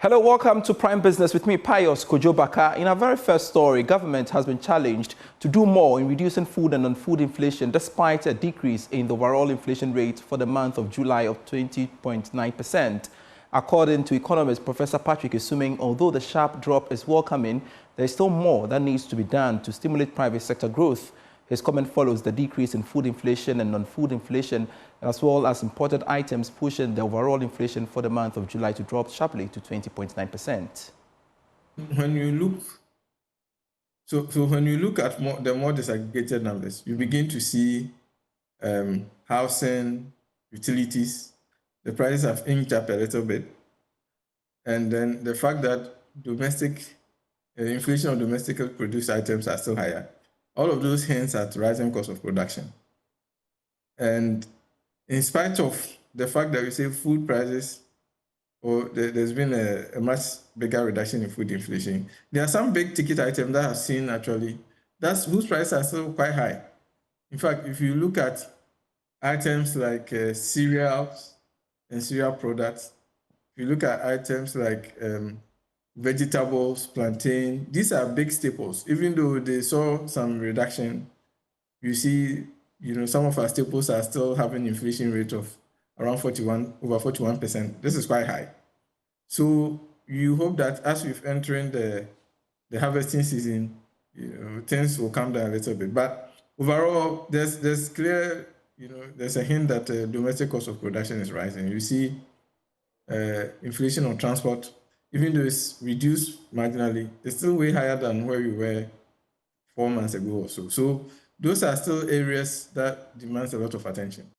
Hello, welcome to Prime Business with me, Pius Kojobaka. In our very first story, government has been challenged to do more in reducing food and non-food inflation despite a decrease in the overall inflation rate for the month of July of 20.9%. According to economist Professor Patrick Isuming, although the sharp drop is welcoming, there is still more that needs to be done to stimulate private sector growth. His comment follows the decrease in food inflation and non-food inflation, as well as imported items, pushing the overall inflation for the month of July to drop sharply to 20.9%. When you look, when you look at the more disaggregated numbers, you begin to see housing, utilities, the prices have inched up a little bit, and then the fact that inflation of domestically produced items are still higher. All of those hints at rising cost of production. And in spite of the fact that we say food prices, there's been a much bigger reduction in food inflation, there are some big ticket items that have seen actually, whose prices are still quite high. In fact, if you look at items like cereals and cereal products, if you look at items like vegetables, plantain, these are big staples. Even though they saw some reduction, you see, some of our staples are still having an inflation rate of around over 41%. This is quite high. So you hope that as we're entering the harvesting season, things will come down a little bit. But overall, there's clear, there's a hint that domestic cost of production is rising. You see inflation on transport, even though it's reduced marginally, it's still way higher than where we were 4 months ago or so. So those are still areas that demands a lot of attention.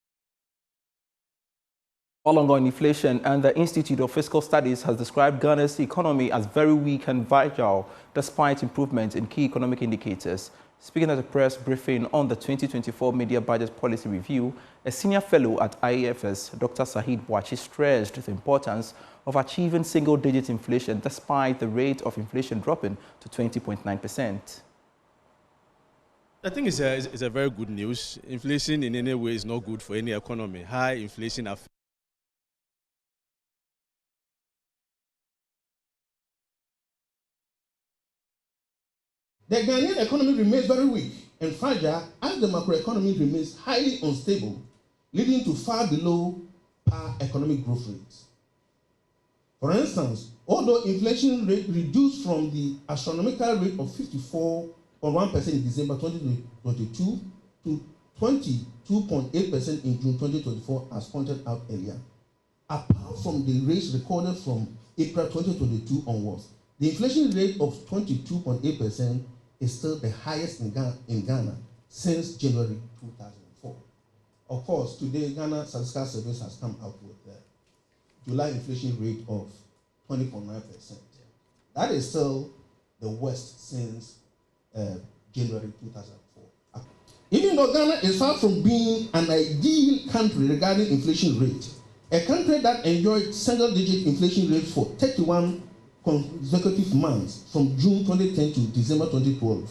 Along on inflation, and the Institute of Fiscal Studies has described Ghana's economy as very weak and fragile, despite improvements in key economic indicators. Speaking at a press briefing on the 2024 Media Budget Policy Review, a senior fellow at IEFS, Dr. Sahid Baji, stressed the importance of achieving single-digit inflation despite the rate of inflation dropping to 20.9%. I think it's a very good news. Inflation in any way is not good for any economy. High inflation affects the Ghanaian economy remains very weak and fragile as the macroeconomy remains highly unstable, leading to far below par economic growth rates. For instance, although inflation rate reduced from the astronomical rate of 54.1% in December 2022 to 22.8% in June 2024, as pointed out earlier, apart from the rates recorded from April 2022 onwards, the inflation rate of 22.8% is still the highest in Ghana since January 2004. Of course, today, Ghana Statistical Service has come out with the July inflation rate of 20.9%. That is still the worst since January 2004. Even though Ghana is far from being an ideal country regarding inflation rate, a country that enjoyed single-digit inflation rate for 31 consecutive months from June 2010 to December 2012,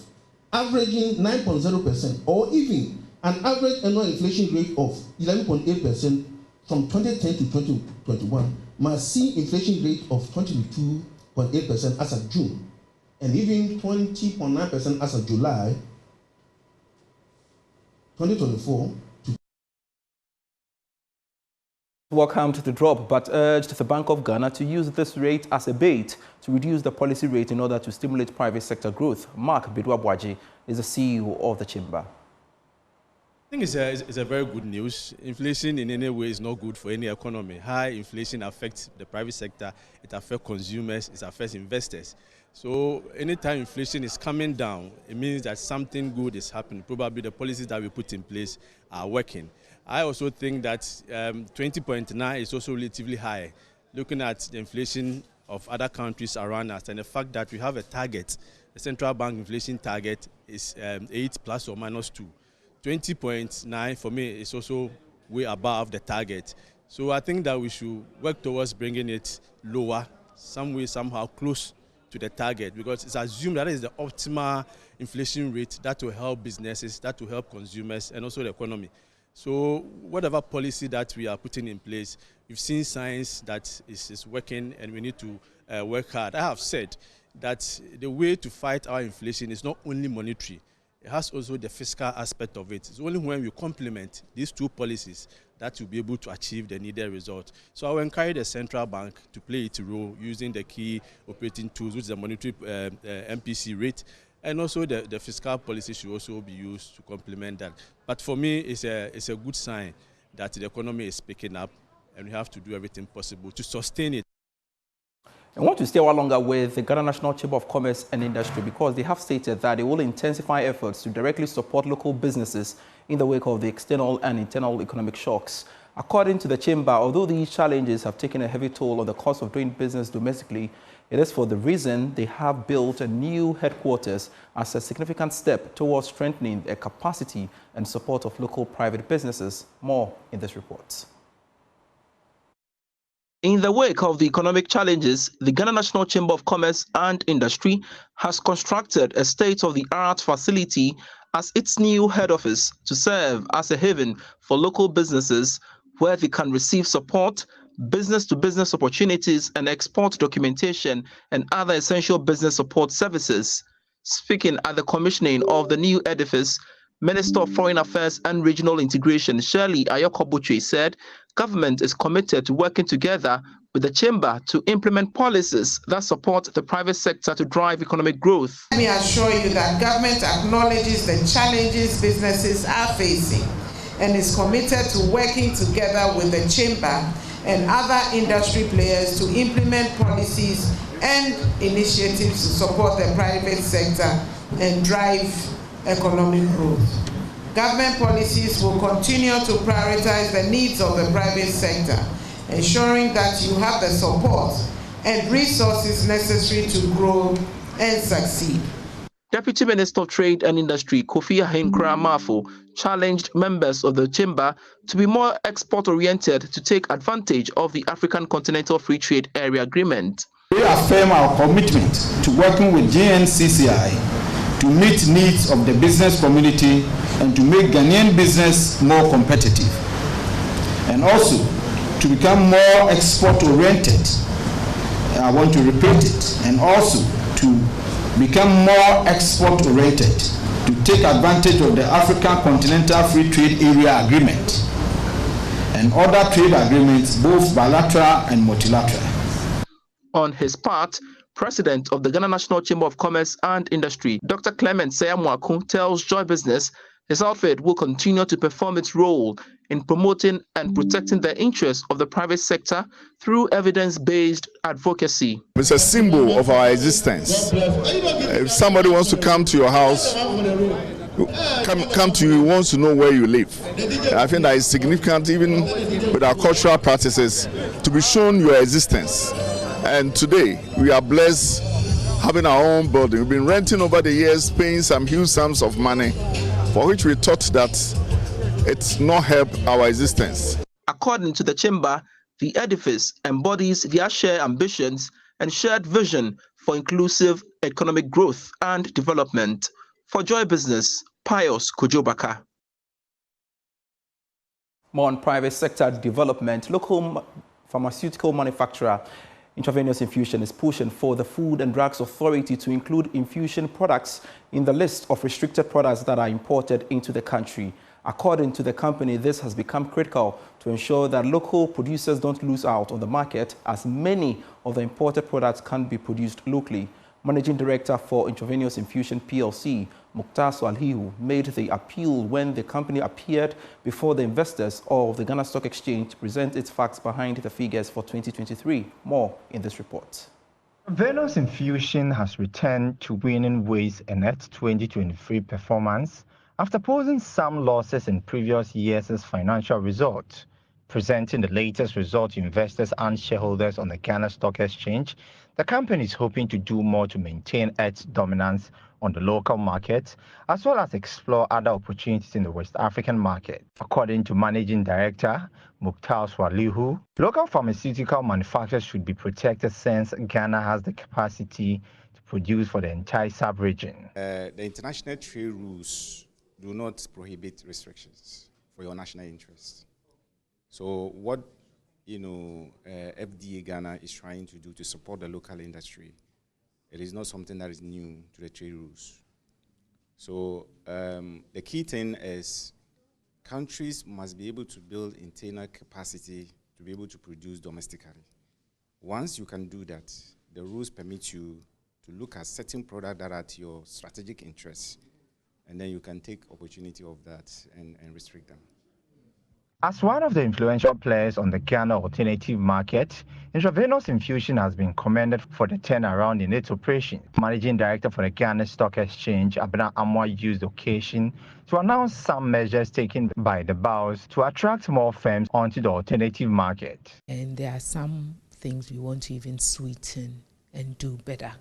averaging 9.0%, or even an average annual inflation rate of 11.8% from 2010 to 2021, must see inflation rate of 22.8% as of June, and even 20.9% as of July 2024. Welcome to the drop, but urged the Bank of Ghana to use this rate as a bait to reduce the policy rate in order to stimulate private sector growth. Mark Baji is the CEO of the chamber. I think it's a very good news. Inflation in any way is not good for any economy. High inflation affects the private sector, it affects consumers, it affects investors. So anytime inflation is coming down, it means that something good is happening. Probably the policies that we put in place are working. I also think that 20.9 is also relatively high, looking at the inflation of other countries around us and the fact that we have a target. The central bank inflation target is 8 plus or minus 2. 20.9 for me is also way above the target. So I think that we should work towards bringing it lower, some way, somehow close to the target, because it's assumed that is the optimal inflation rate that will help businesses, that will help consumers and also the economy. So whatever policy that we are putting in place, We've seen signs that is working, and we need to work hard. I have said that the way to fight our inflation is not only monetary, it has also the fiscal aspect of it. It's only when we complement these two policies that we'll be able to achieve the needed result. So I will encourage the central bank to play its role using the key operating tools, which is the monetary MPC rate, and also the fiscal policy should also be used to complement that. But for me, it's a good sign that the economy is picking up, and we have to do everything possible to sustain it. I want to stay a while longer with the Ghana National Chamber of Commerce and Industry because they have stated that they will intensify efforts to directly support local businesses in the wake of the external and internal economic shocks. According to the Chamber, although these challenges have taken a heavy toll on the cost of doing business domestically, it is for the reason they have built a new headquarters as a significant step towards strengthening the capacity and support of local private businesses. More in this report. In the wake of the economic challenges, the Ghana National Chamber of Commerce and Industry has constructed a state-of-the-art facility as its new head office to serve as a haven for local businesses where they can receive support, business-to-business opportunities, and export documentation and other essential business support services. Speaking at the commissioning of the new edifice, Minister of Foreign Affairs and Regional Integration, Shirley Ayokobuche, said government is committed to working together with the Chamber to implement policies that support the private sector to drive economic growth. Let me assure you that government acknowledges the challenges businesses are facing and is committed to working together with the Chamber and other industry players to implement policies and initiatives to support the private sector and drive economic growth. Government policies will continue to prioritize the needs of the private sector, ensuring that you have the support and resources necessary to grow and succeed. Deputy Minister of Trade and Industry Kofi Ahenkra-Mafo challenged members of the Chamber to be more export-oriented to take advantage of the African Continental Free Trade Area Agreement. We affirm our commitment to working with GNCCI to meet needs of the business community and to make Ghanaian business more competitive, and also to become more export-oriented. I want to repeat it, and also to become more export-oriented to take advantage of the African Continental Free Trade Area Agreement and other trade agreements, both bilateral and multilateral. On his part, President of the Ghana National Chamber of Commerce and Industry, Dr. Clement Sayamwaku, tells Joy Business his outfit will continue to perform its role in promoting and protecting the interests of the private sector through evidence-based advocacy. It's a symbol of our existence. If somebody wants to come to your house, come to you, wants to know where you live. I think that is significant, even with our cultural practices, to be shown your existence. And today, we are blessed having our own building. We've been renting over the years, paying some huge sums of money, for which we thought that it's not helped our existence. According to the Chamber, the edifice embodies their shared ambitions and shared vision for inclusive economic growth and development. For Joy Business, Pius Kujobaka. More on private sector development, local pharmaceutical manufacturer Intravenous Infusion is pushing for the Food and Drugs Authority to include infusion products in the list of restricted products that are imported into the country. According to the company, this has become critical to ensure that local producers don't lose out on the market, as many of the imported products can't be produced locally. Managing Director for Intravenous Infusion PLC, Mukhtar Swalhihu, made the appeal when the company appeared before the investors of the Ghana Stock Exchange to present its facts behind the figures for 2023. More in this report. Intravenous Infusion has returned to winning ways in its 2023 performance after posting some losses in previous years' financial results. Presenting the latest result to investors and shareholders on the Ghana Stock Exchange, the company is hoping to do more to maintain its dominance on the local market, as well as explore other opportunities in the West African market. According to Managing Director Mukhtar Swalhihu, local pharmaceutical manufacturers should be protected since Ghana has the capacity to produce for the entire sub-region. The international trade rules do not prohibit restrictions for your national interests. So what FDA Ghana is trying to do to support the local industry. It is not something that is new to the trade rules. So the key thing is countries must be able to build internal capacity to be able to produce domestically. Once you can do that, the rules permit you to look at certain products that are to your strategic interests, and then you can take opportunity of that and restrict them. As one of the influential players on the Ghana alternative market, Intravenous Infusion has been commended for the turnaround in its operation. Managing Director for the Ghana Stock Exchange, Abena Amwa, used the occasion to announce some measures taken by the BOWS to attract more firms onto the alternative market. And there are some things we want to even sweeten and do better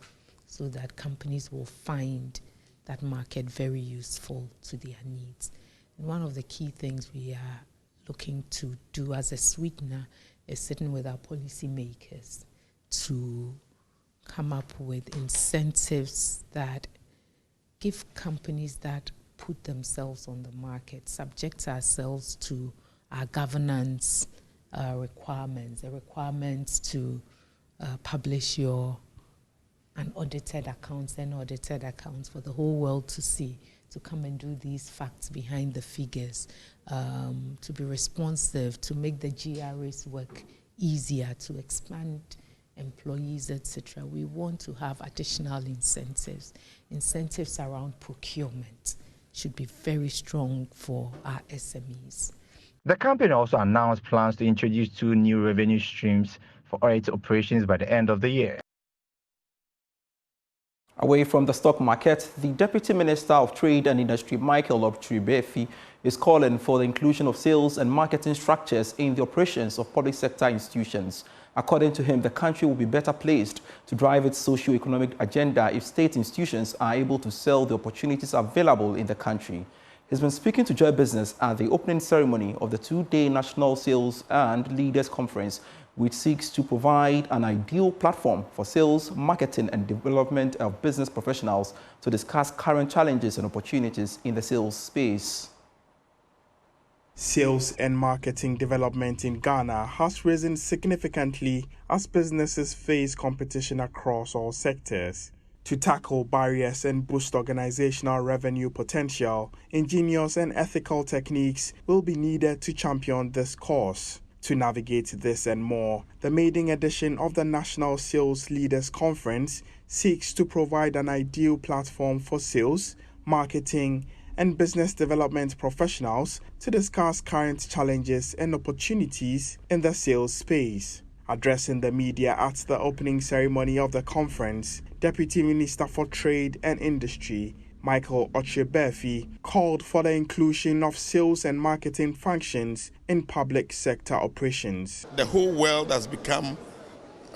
so that companies will find that market very useful to their needs. And one of the key things we are looking to do as a sweetener is sitting with our policymakers to come up with incentives that give companies that put themselves on the market, subject ourselves to our governance requirements, the requirements to publish your unaudited accounts and audited accounts for the whole world to see, to come and do these facts behind the figures, to be responsive, to make the GRAs work easier, to expand employees, etc. We want to have additional incentives. Incentives around procurement should be very strong for our SMEs. The company also announced plans to introduce 2 new revenue streams for its operations by the end of the year. Away from the stock market, the Deputy Minister of Trade and Industry, Michael Befi, is calling for the inclusion of sales and marketing structures in the operations of public sector institutions. According to him, the country will be better placed to drive its socio-economic agenda if state institutions are able to sell the opportunities available in the country. He's been speaking to Joy Business at the opening ceremony of the 2-day National Sales and Leaders Conference, which seeks to provide an ideal platform for sales, marketing and development of business professionals to discuss current challenges and opportunities in the sales space. Sales and marketing development in Ghana has risen significantly as businesses face competition across all sectors. To tackle barriers and boost organizational revenue potential, ingenious and ethical techniques will be needed to champion this cause. To navigate this and more, the maiden edition of the National Sales Leaders Conference seeks to provide an ideal platform for sales, marketing, and business development professionals to discuss current challenges and opportunities in the sales space. Addressing the media at the opening ceremony of the conference, Deputy Minister for Trade and Industry, Michael Befi, called for the inclusion of sales and marketing functions in public sector operations. The whole world has become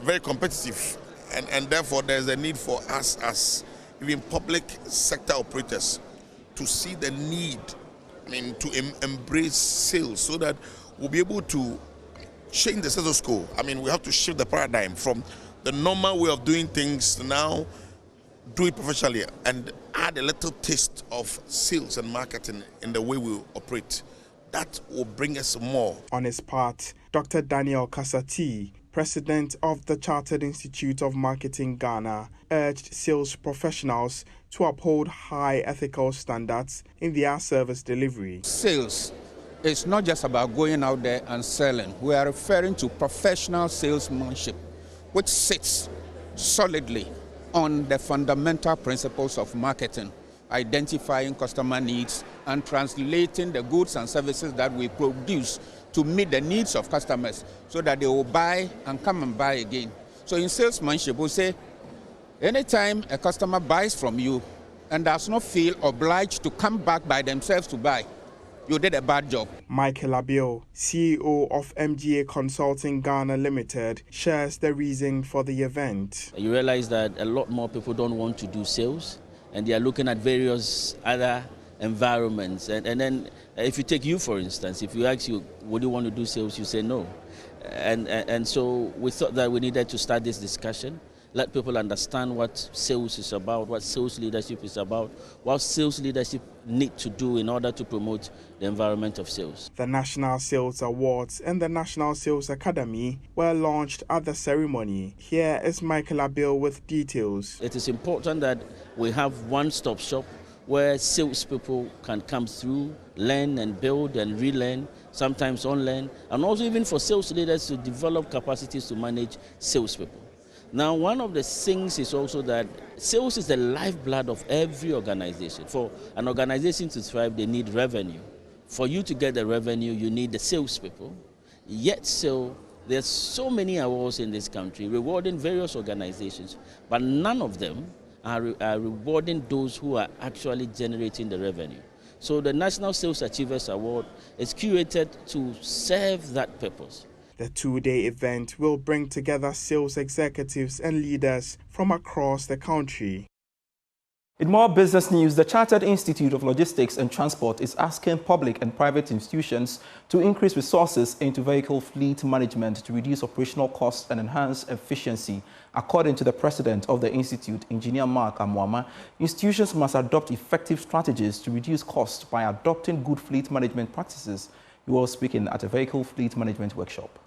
very competitive, and therefore there's a need for us as even public sector operators to see the need, to embrace sales so that we'll be able to change the status quo. We have to shift the paradigm from the normal way of doing things to now do it professionally and add a little taste of sales and marketing in the way we operate. That will bring us more. On his part, Dr. Daniel Kasati, President of the Chartered Institute of Marketing Ghana, urged sales professionals to uphold high ethical standards in their service delivery. Sales is not just about going out there and selling. We are referring to professional salesmanship, which sits solidly on the fundamental principles of marketing, identifying customer needs and translating the goods and services that we produce to meet the needs of customers so that they will buy and come and buy again. So in salesmanship, we say, anytime a customer buys from you and does not feel obliged to come back by themselves to buy, you did a bad job. Michael Abio, CEO of MGA Consulting Ghana Limited, shares the reason for the event. You realize that a lot more people don't want to do sales, and they are looking at various other environments. And then if you take you, for instance, if you ask you, would you want to do sales, you say no. And so we thought that we needed to start this discussion let people understand what sales is about, what sales leadership is about, what sales leadership need to do in order to promote the environment of sales. The National Sales Awards and the National Sales Academy were launched at the ceremony. Here is Michael Abil with details. It is important that we have one-stop shop where salespeople can come through, learn and build and relearn, sometimes unlearn, and also even for sales leaders to develop capacities to manage salespeople. Now, one of the things is also that sales is the lifeblood of every organization. For an organization to thrive, they need revenue. For you to get the revenue, you need the salespeople. Yet still, there's so many awards in this country rewarding various organizations, but none of them are rewarding those who are actually generating the revenue. So the National Sales Achievers Award is curated to serve that purpose. The two-day event will bring together sales executives and leaders from across the country. In more business news, the Chartered Institute of Logistics and Transport is asking public and private institutions to increase resources into vehicle fleet management to reduce operational costs and enhance efficiency. According to the president of the institute, Engineer Mark Amuama, institutions must adopt effective strategies to reduce costs by adopting good fleet management practices. He was speaking at a vehicle fleet management workshop.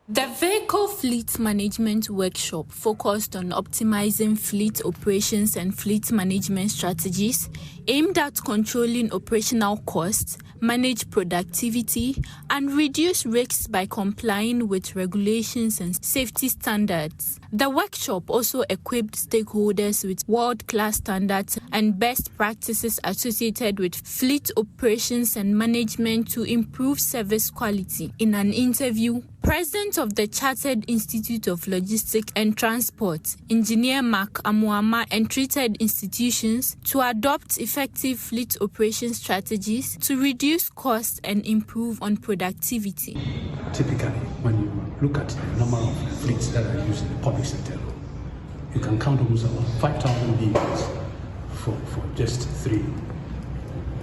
The Vehicle Fleet Management Workshop focused on optimizing fleet operations and fleet management strategies aimed at controlling operational costs, manage productivity, and reduce risks by complying with regulations and safety standards. The workshop also equipped stakeholders with world-class standards and best practices associated with fleet operations and management to improve service quality. In an interview, President of the Chartered Institute of Logistics and Transport, Engineer Mark Amuama, entreated institutions to adopt effective fleet operation strategies to reduce costs and improve on productivity. Typically, when you look at the number of fleets that are used in the public sector, you can count almost about 5,000 vehicles for just 3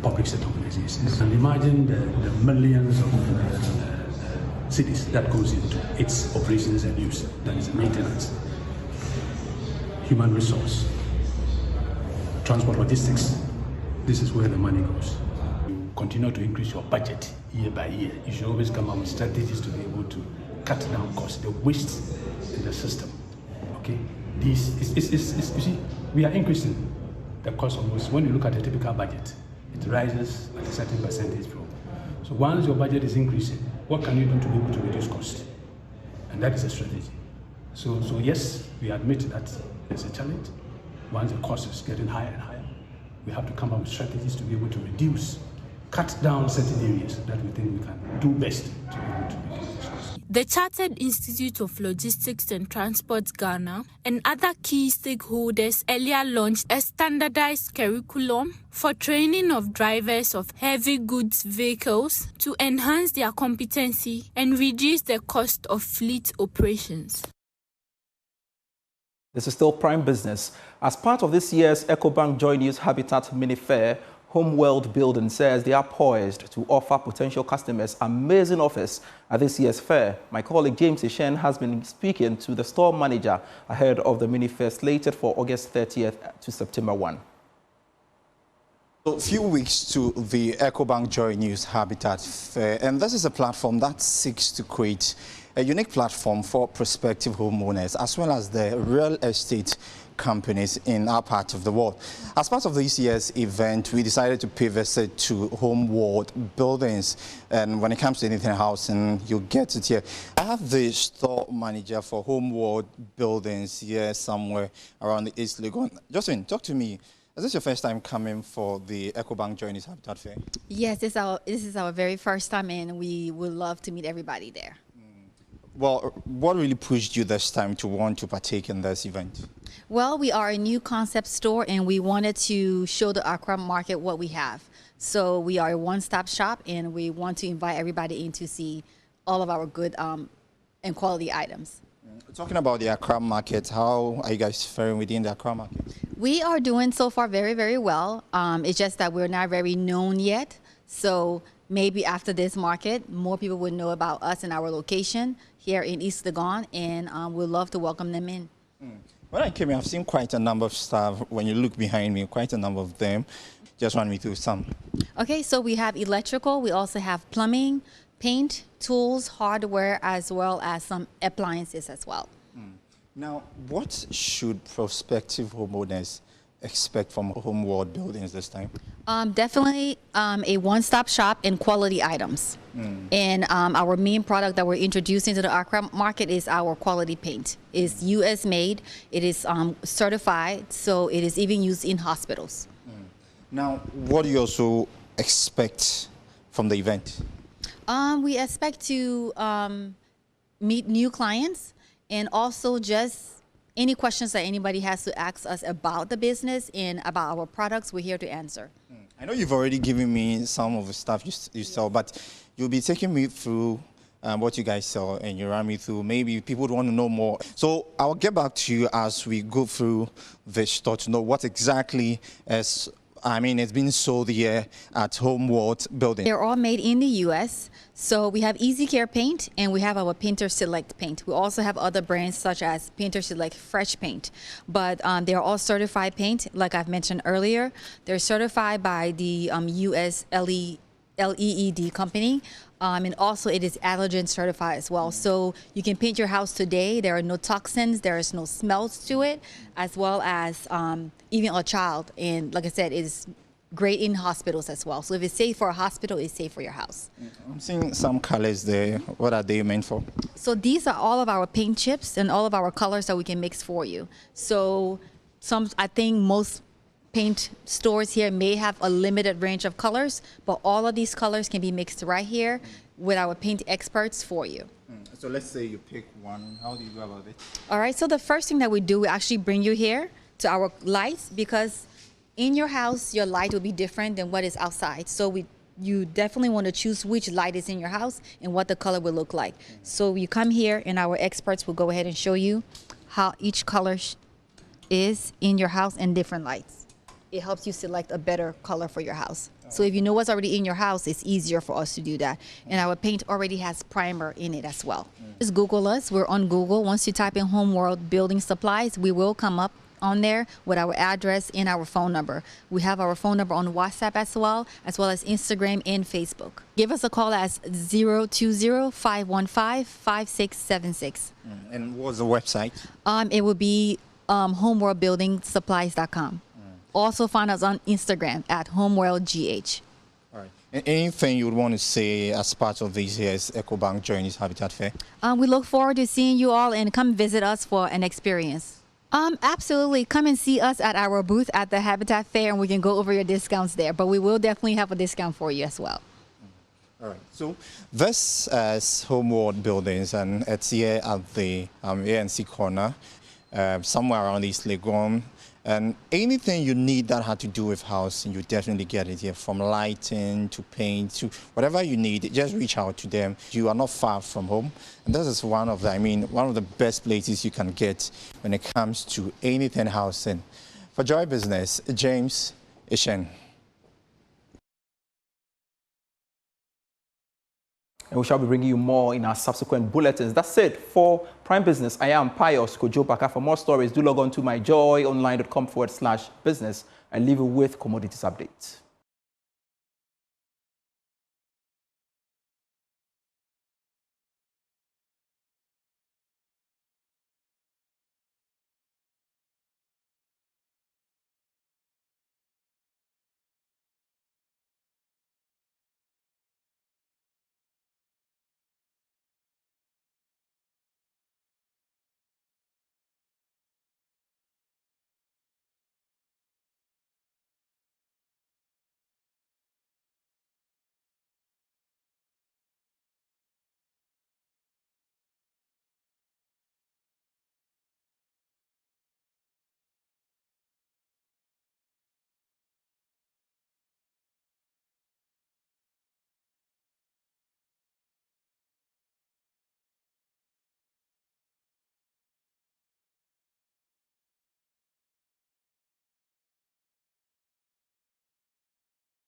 public sector organizations. And imagine the millions of cities that goes into its operations and use, that is maintenance, human resource, transport logistics. This is where the money goes. You continue to increase your budget year by year. You should always come up with strategies to be able to cut down costs, the waste in the system. Okay, this is you see, we are increasing the cost of most. When you look at a typical budget, it rises at a certain percentage. So once your budget is increasing, what can you do to be able to reduce cost? And that is a strategy. So yes, we admit that there's a challenge. Once the cost is getting higher and higher, we have to come up with strategies to be able to reduce, cut down certain areas that we think we can do best to be able to reduce this cost. The Chartered Institute of Logistics and Transport Ghana and other key stakeholders earlier launched a standardized curriculum for training of drivers of heavy goods vehicles to enhance their competency and reduce the cost of fleet operations. This is still Prime Business. As part of this year's EcoBank Joy News Habitat Mini Fair, Homeworld Building says they are poised to offer potential customers amazing offers at this year's fair. My colleague James Ishen has been speaking to the store manager ahead of the mini fair slated for August 30th to September 1. A few weeks to the EcoBank Joy News Habitat Fair, and this is a platform that seeks to create a unique platform for prospective homeowners as well as the real estate companies in our part of the world. As part of this year's event, we decided to pay visit to Homeworld Buildings, and when it comes to anything housing, you'll get it here. I have the store manager for Homeworld Buildings here somewhere around the East Legon. Jocelyn, talk to me. Is this your first time coming for the EcoBank Joy News Habitat Fair? Yes, this is our very first time, and we would love to meet everybody there. Well, what really pushed you this time to want to partake in this event? Well, we are a new concept store, and we wanted to show the Accra market what we have. So we are a one-stop shop, and we want to invite everybody in to see all of our good and quality items. Talking about the Accra market, how are you guys faring within the Accra market? We are doing so far very, very well. It's just that we're not very known yet. So maybe after this market, more people would know about us and our location here in East Legon, and we'd love to welcome them in. When I came here, I've seen quite a number of staff. When you look behind me, quite a number of them. Just run me through some. Okay, so we have electrical. We also have plumbing, paint, tools, hardware, as well as some appliances as well. Now, what should prospective homeowners expect from Homeworld Buildings this time? Definitely a one-stop shop in quality items. And our main product that we're introducing to the Accra market is our quality paint. It's U.S. made. It is certified, so it is even used in hospitals. Now, what do you also expect from the event? We expect to meet new clients and also just any questions that anybody has to ask us about the business and about our products, we're here to answer. I know you've already given me some of the stuff you sell, but you'll be taking me through what you guys sell, and you run me through. Maybe people would want to know more. So I'll get back to you as we go through the store to know what exactly it's been sold here at Homeworld Building. They're all made in the U.S. So we have Easy Care Paint and we have our Painter Select Paint. We also have other brands such as Painter Select Fresh Paint. But they're all certified paint, like I've mentioned earlier. They're certified by the U.S. LEED company. And also it is allergen certified as well. So you can paint your house today. There are no toxins, there is no smells to it, as well as even a child. And like I said, it is great in hospitals as well. So if it's safe for a hospital, it's safe for your house. I'm seeing some colors there. What are they meant for? So these are all of our paint chips and all of our colors that we can mix for you. So I think most paint stores here may have a limited range of colors, but all of these colors can be mixed right here with our paint experts for you. So let's say you pick one. How do you go about it? All right, so the first thing that we do, we actually bring you here to our lights, because in your house, your light will be different than what is outside. So you definitely want to choose which light is in your house and what the color will look like. So you come here and our experts will go ahead and show you how each color is in your house and different lights. It helps you select a better color for your house. So if you know what's already in your house, it's easier for us to do that. And our paint already has primer in it as well. Just Google us. We're on Google. Once you type in Homeworld Building Supplies, we will come up on there with our address and our phone number. We have our phone number on WhatsApp as well as Instagram and Facebook. Give us a call at 020-515-5676. And what's the website? It will be homeworldbuildingsupplies.com. Also find us on Instagram at HomeworldGH. All right. And anything you would want to say as part of this year's EcoBank Journeys Habitat Fair? We look forward to seeing you all and come visit us for an experience. Absolutely. Come and see us at our booth at the Habitat Fair and we can go over your discounts there. But we will definitely have a discount for you as well. All right. So this is Homeworld Buildings and it's here at the ANC corner, somewhere around East Legon. And anything you need that had to do with housing, you definitely get it here, from lighting to paint to whatever you need. Just reach out to them. You are not far from home, and this is one of the best places you can get when it comes to anything housing. For Joy Business, James Ishen. And we shall be bringing you more in our subsequent bulletins. That's it for Prime Business. I am Pius Kojopaka. For more stories, do log on to myjoyonline.com/business and leave you with commodities updates.